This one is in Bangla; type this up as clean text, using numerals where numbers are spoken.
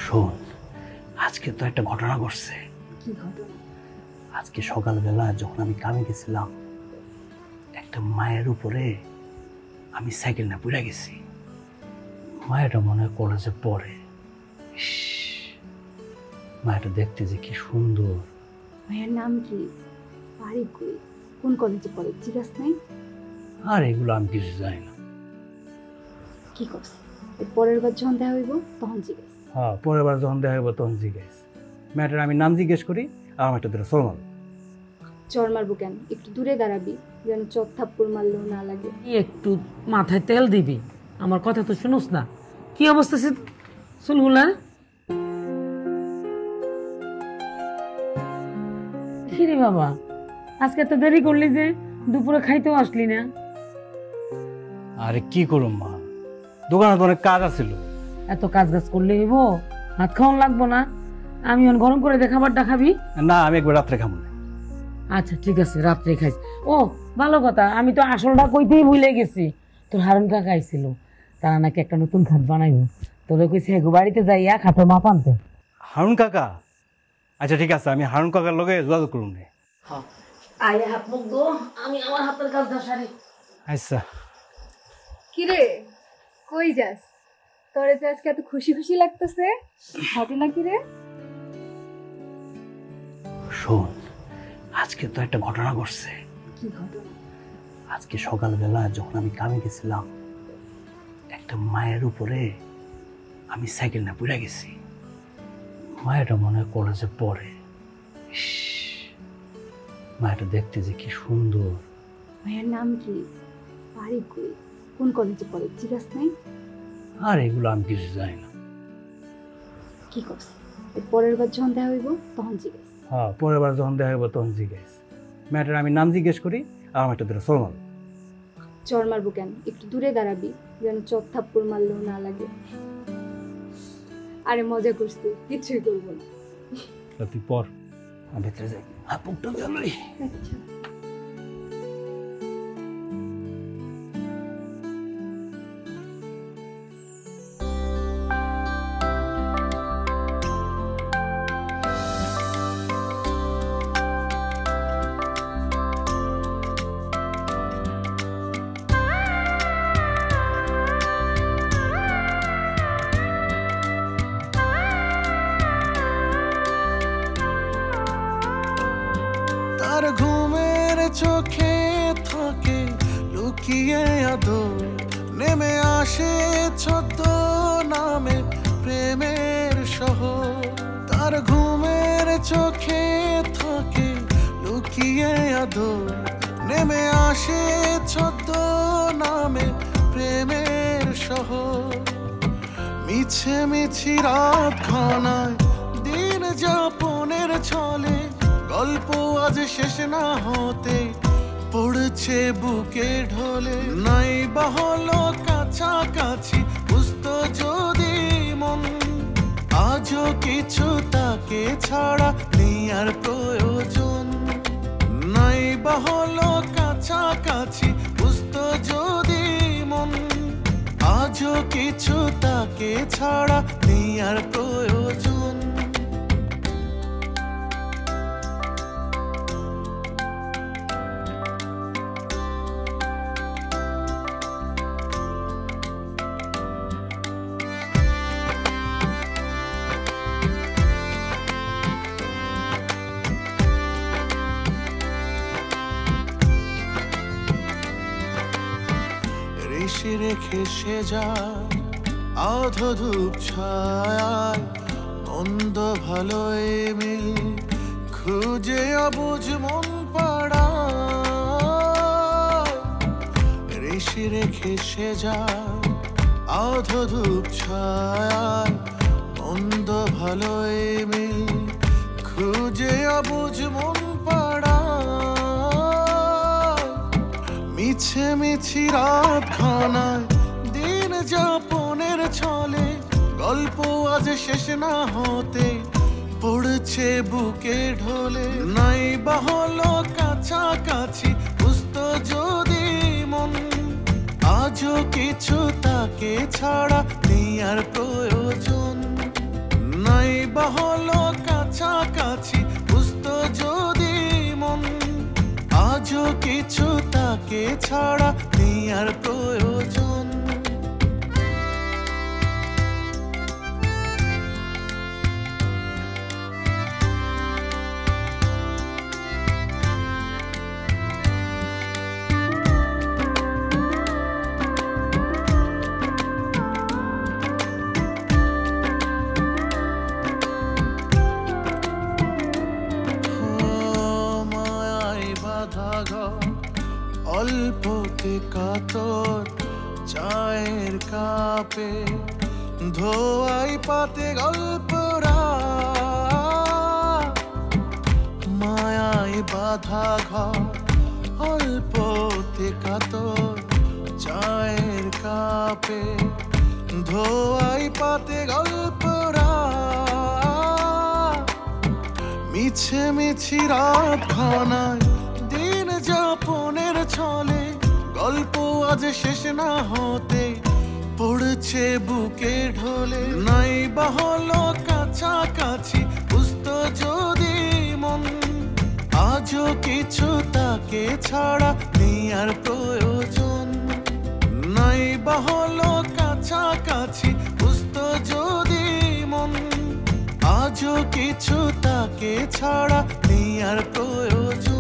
শোন, আজকে তো একটা ঘটনা ঘটছে। কি ঘটনা? আজকে সকালবেলা যখন আমি কামে গেছিলাম, একটা মায়ের উপরে আমি সাইকেল না পড়ে গেছি। মায়েরা মনে হয় কলেজে পড়ে। মায়েরা দেখতে যে কি সুন্দর। ভাইয়ার নাম কি? বাড়ি কই? কোন কলেজে পড়ে জিজ্ঞাস নাই? আর এগুলো আমি কিছু জানি না। কি করছ? পরের বার যখন দেখা হইব তখন জিজ্ঞাস। হ্যাঁ, পরের বার যখন দেখা হইব তখন জিজ্ঞেস। মেয়েটার আমি নাম জিজ্ঞেস করি আর আমার একটা ধরে সলমান। চর মারবো কেন? একটু দূরে দাঁড়াবি যেন চট থাপ্পড় মারলেও না লাগে। একটু মাথায় তেল দিবি, আমার কথা তো শুনোস না। কি অবস্থা চুলগুলার? কিরে বাবা, আজকে তো দেরি করলি যে, দুপুরে খাইতেও আসলি না। আরে কি করুম মা, দোকানে তো অনেক কাজ আছিল। এত কাজ গাছ করলে হইব? ভাত খাওয়ান লাগবো না? আমি গরম করে দে, খাবারটা খাবি? না, আমি একবার রাত্রে খাবো না। আচ্ছা ঠিক আছে, রাত্রে খাইস। ও ভালো কথা, আমি তো আসলটা কইতেই ভুলে গেছি। তোর হারুন কাকা আইছিল, তারা নাকি একটা নতুন খাট বানাইব। তোরে কইছে হেগো বাড়িতে যাইয়া খাটের মাপ আনতে। হারুন কাকা? আচ্ছা ঠিক আছে, আমি হারুন কাকার লগে যোগাযোগ করুন। আয়া হাত মুখ দো, আমি আমার হাতের কাজটা সারি। আচ্ছা। কিরে কই যাস? তোরে যে আজকে এত খুশি খুশি লাগতেছে, ঘটনা কি রে? শোন, আজকে তো একটা ঘটনা ঘটছে। কি ঘটনা? আজকে সকালবেলা যখন আমি কামে গেছিলাম, একটা মায়ের উপরে আমি সাইকেল না পড়ে গেছি। মায়েরা মনে হয় কলেজে পড়ে। মায়েরা দেখতে যে কি সুন্দর। ভাইয়ার নাম কি? বাড়ি কই? কোন কলেজে পড়ে জিজ্ঞাস নাই? আর এগুলো আমি কিছু জানি না। কি করছ? পরের বার যখন দেখা হইব তখন জিজ্ঞাস। হ্যাঁ, পরের বার যখন দেখা হইব তখন জিজ্ঞেস। মেয়েটার আমি নাম জিজ্ঞেস করি আর আমার একটা ধরে সলমান। চর মারবো কেন? একটু দূরে দাঁড়াবি যেন চট থাপ্পড় মারলেও না লাগে। আরে মজা করছি, কিছুই করবো না। তুই পর, আমি ভেতরে যাই। হাত মুখটা জ্বালাই। আচ্ছা। তার ঘুমের চোখে থাকে লুকিয়ে আদর, নেমে আসে ছদ্ম নামে প্রেমের শহর। তার ঘুমের চোখে থাকে লুকিয়ে আদর, নেমে আসে ছদ্ম নামে প্রেমের শহর। মিছে মিছি রাত খানায় দিন যাপনের ছলে, গল্প আজ শেষ না হতে পড়ছে বুকে ঢলে। নাই বা হলো কাছাকাছি বুঝতো যদি মন, আজও কিছু তাকে ছাড়া নেই আর প্রয়োজন। নাই বা হলো কাছাকাছি বুঝতো যদি মন, আজও কিছু তাকে ছাড়া নেই আর প্রয়োজন। রেশে রেখে সে যায় আধো ধূপ ছায়, মন্দ ভালো এ মিল খুঁজে অবুঝ মন পাড়ায়। রেশে রেখে সে যায় আধো ধূপ ছায়, মন্দ ভালো এ মিল খুঁজে অবুঝ মন পাড়ায়। মিছে মিছি রাত খানায় দিন যাপনের ছলে, গল্প আজ শেষ না হতে পড়ছে বুকে ঢলে। নাই বা হলো কাছাকাছি বুঝতো যদি মন, আজও কিছু তাকে ছাড়া নেই আর প্রয়োজন। হলো কাছাকাছি বুঝতো যদি মন, আজও কিছু তাকে ছাড়া নেই আর প্রয়োজন। অল্পতে কাতর চায়ের কাপে ধোয়াই পাতে গল্পরা, মায়ায় বাধা ঘর অল্পতে কাতর চায়ের কাপে ধোয়াই পাতে গল্পরা, মিছে মিছি রাত খানায় দিন যাপনের ছলে গল্প আজ শেষ না হতে পড়ছে বুকে ঢলে। নাই বা হলো কাছাকাছি বুঝতো যদি মন, আজও কিছু তাকে ছাড়া নেই আর প্রয়োজন। নাই বা হলো কাছাকাছি বুঝতো যদি মন, আজও কিছু তাকে ছাড়া নেই আর প্রয়োজন।